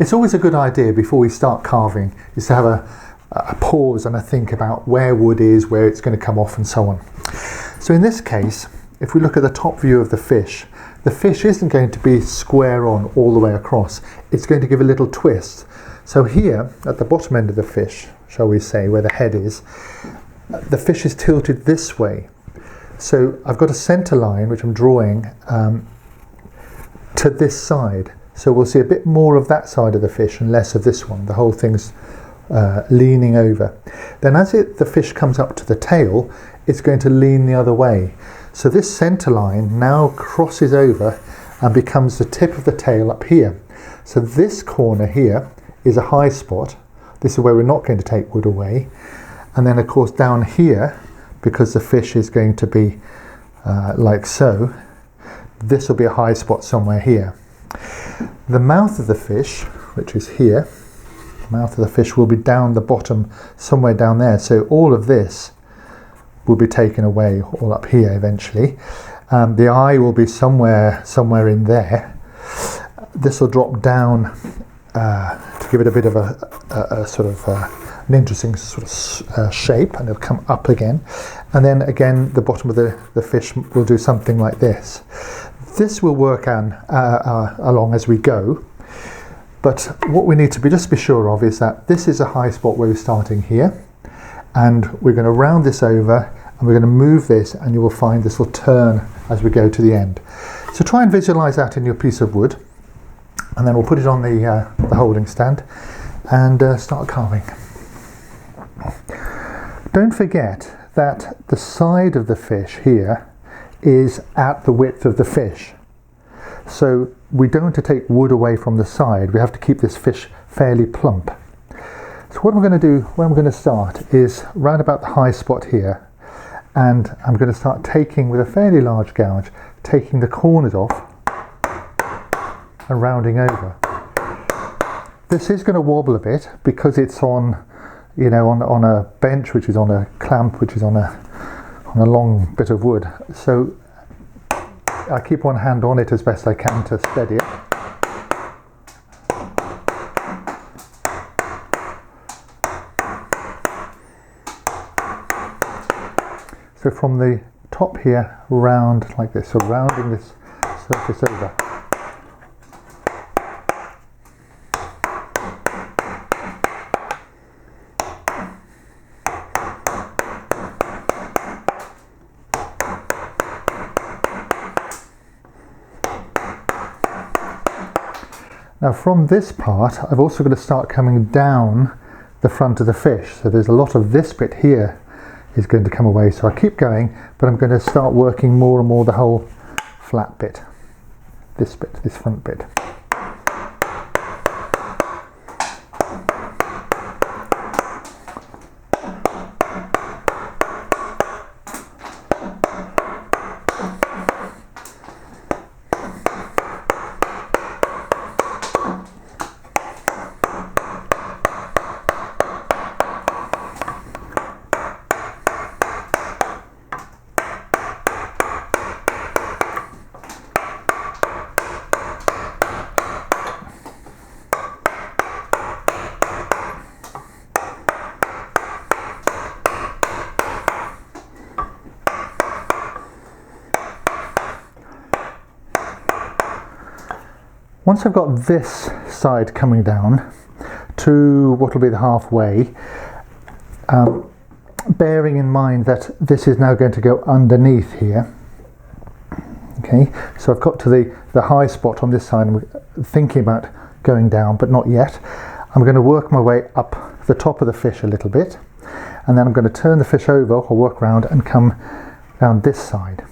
It's always a good idea before we start carving is to have a pause and a think about where wood is, where it's going to come off and so on. So in this case, if we look at the top view of the fish isn't going to be square on all the way across. It's going to give a little twist. So here at the bottom end of the fish, shall we say, where the head is, the fish is tilted this way. So I've got a center line which I'm drawing to this side. So we'll see a bit more of that side of the fish and less of this one. The whole thing's leaning over. Then as the fish comes up to the tail, it's going to lean the other way. So this center line now crosses over and becomes the tip of the tail up here. So this corner here is a high spot. This is where we're not going to take wood away. And then of course down here, because the fish is going to be like so, this will be a high spot somewhere here. The mouth of the fish, which is here, the mouth of the fish will be down the bottom, somewhere down there. So all of this will be taken away, all up here eventually. The eye will be somewhere in there. This will drop down to give it a bit of a sort of an interesting sort of shape, and it'll come up again. And then again, the bottom of the fish will do something like this. This will work along as we go. But what we need to just be sure of is that this is a high spot where we're starting here, and we're going to round this over and we're going to move this, and you will find this will turn as we go to the end. So try and visualize that in your piece of wood, and then we'll put it on the holding stand and start carving. Don't forget that the side of the fish here is at the width of the fish. So we don't want to take wood away from the side. We have to keep this fish fairly plump. So what I'm going to do, where I'm going to start, is round about the high spot here, and I'm going to start taking, with a fairly large gouge, taking the corners off and rounding over. This is going to wobble a bit because it's on, you know, on a bench, which is on a clamp, which is on a long bit of wood. So I keep one hand on it as best I can to steady it. So from the top here, round like this, so rounding this surface over. Now from this part, I've also got to start coming down the front of the fish. So there's a lot of this bit here is going to come away. So I keep going, but I'm going to start working more and more the whole flat bit, this front bit. Once I've got this side coming down to what will be the halfway, bearing in mind that this is now going to go underneath here. Okay, so I've got to the high spot on this side, and I'm thinking about going down, but not yet. I'm going to work my way up the top of the fish a little bit, and then I'm going to turn the fish over or work around and come down this side.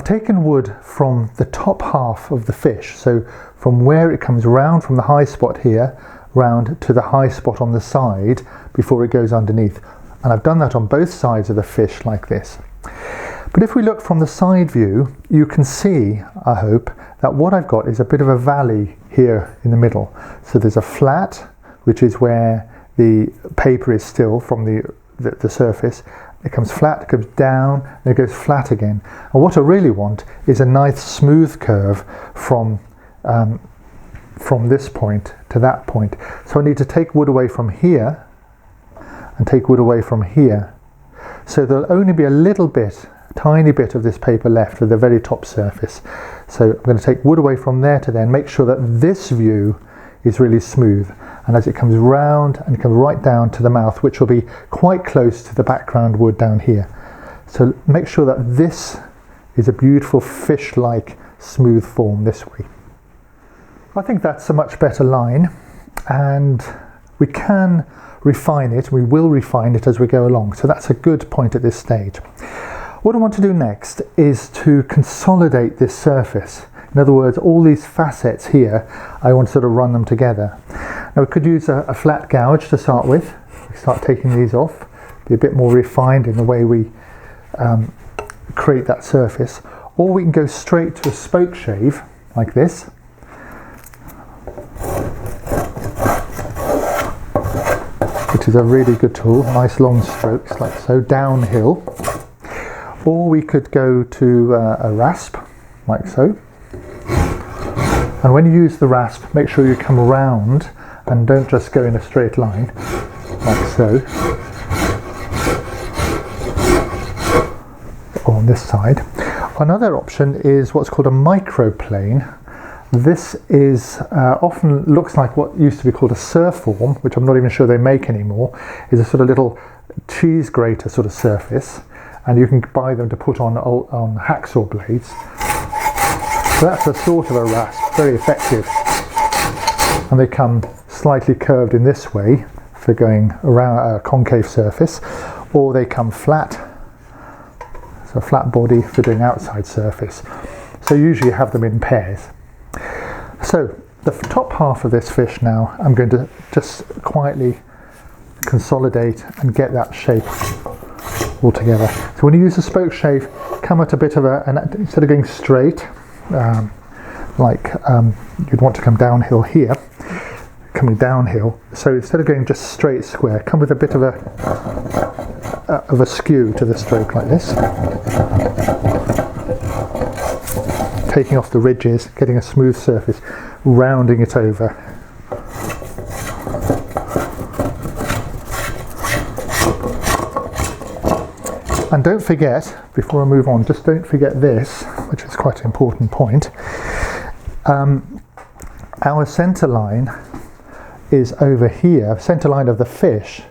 I've taken wood from the top half of the fish, so from where it comes round from the high spot here, round to the high spot on the side before it goes underneath. And I've done that on both sides of the fish like this. But if we look from the side view, you can see, I hope, that what I've got is a bit of a valley here in the middle. So there's a flat, which is where the paper is still from the surface. It comes flat, it comes down, and it goes flat again. And what I really want is a nice smooth curve from this point to that point. So I need to take wood away from here and take wood away from here. So there'll only be a little bit, tiny bit of this paper left for the very top surface. So I'm going to take wood away from there to there and make sure that this view is really smooth. And as it comes round and it comes right down to the mouth, which will be quite close to the background wood down here. So make sure that this is a beautiful fish-like smooth form this way. I think that's a much better line, and we can refine it. We will refine it as we go along. So that's a good point at this stage. What I want to do next is to consolidate this surface. In other words, all these facets here, I want to sort of run them together. Now we could use a flat gouge to start with. We start taking these off, be a bit more refined in the way we create that surface. Or we can go straight to a spokeshave like this. Which is a really good tool, nice long strokes like so, downhill. Or we could go to a rasp like so. And when you use the rasp, make sure you come around and don't just go in a straight line, like so. On this side. Another option is what's called a microplane. This is often looks like what used to be called a surform, which I'm not even sure they make anymore. Is a sort of little cheese grater sort of surface, and you can buy them to put on hacksaw blades. So that's a sort of a rasp, very effective. And they come slightly curved in this way for going around a concave surface, or they come flat, so a flat body for doing outside surface. So usually you have them in pairs. So the top half of this fish now, I'm going to just quietly consolidate and get that shape all together. So when you use a spokeshave, come at a bit of instead of going straight, you'd want to come downhill here, coming downhill. So instead of going just straight square, come with a bit of a skew to the stroke like this. Taking off the ridges, getting a smooth surface, rounding it over. And don't forget, before I move on, just don't forget this, which is quite an important point. Our centre line is over here, centre line of the fish,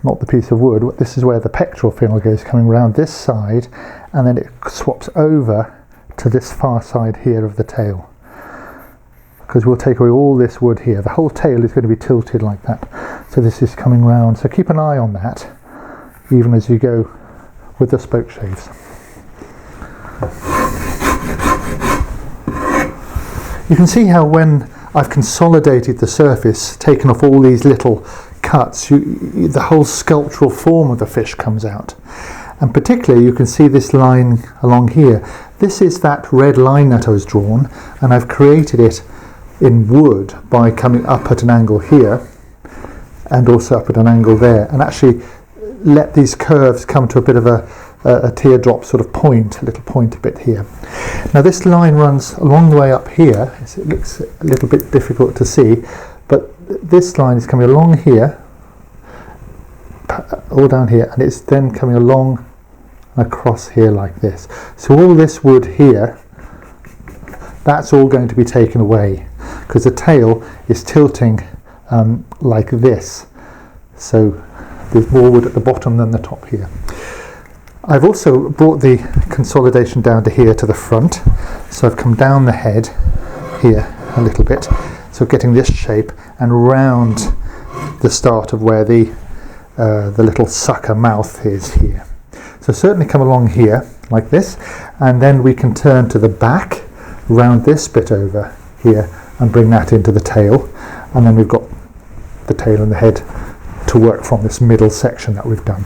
not the piece of wood. This is where the pectoral fin goes, coming round this side, and then it swaps over to this far side here of the tail, because we'll take away all this wood here. The whole tail is going to be tilted like that, so this is coming round. So keep an eye on that even as you go with the spokeshaves. You can see how when I've consolidated the surface, taken off all these little cuts, the whole sculptural form of the fish comes out. And particularly you can see this line along here. This is that red line that I was drawn, and I've created it in wood by coming up at an angle here and also up at an angle there, and actually let these curves come to a bit of a teardrop sort of point, a little point a bit here. Now this line runs a long way up here. It looks a little bit difficult to see, but this line is coming along here, all down here, and it's then coming along across here like this. So all this wood here, that's all going to be taken away because the tail is tilting like this. So there's more wood at the bottom than the top here. I've also brought the consolidation down to here to the front, so I've come down the head here a little bit, so getting this shape and round the start of where the little sucker mouth is here. So certainly come along here like this, and then we can turn to the back, round this bit over here, and bring that into the tail, and then we've got the tail and the head to work from this middle section that we've done.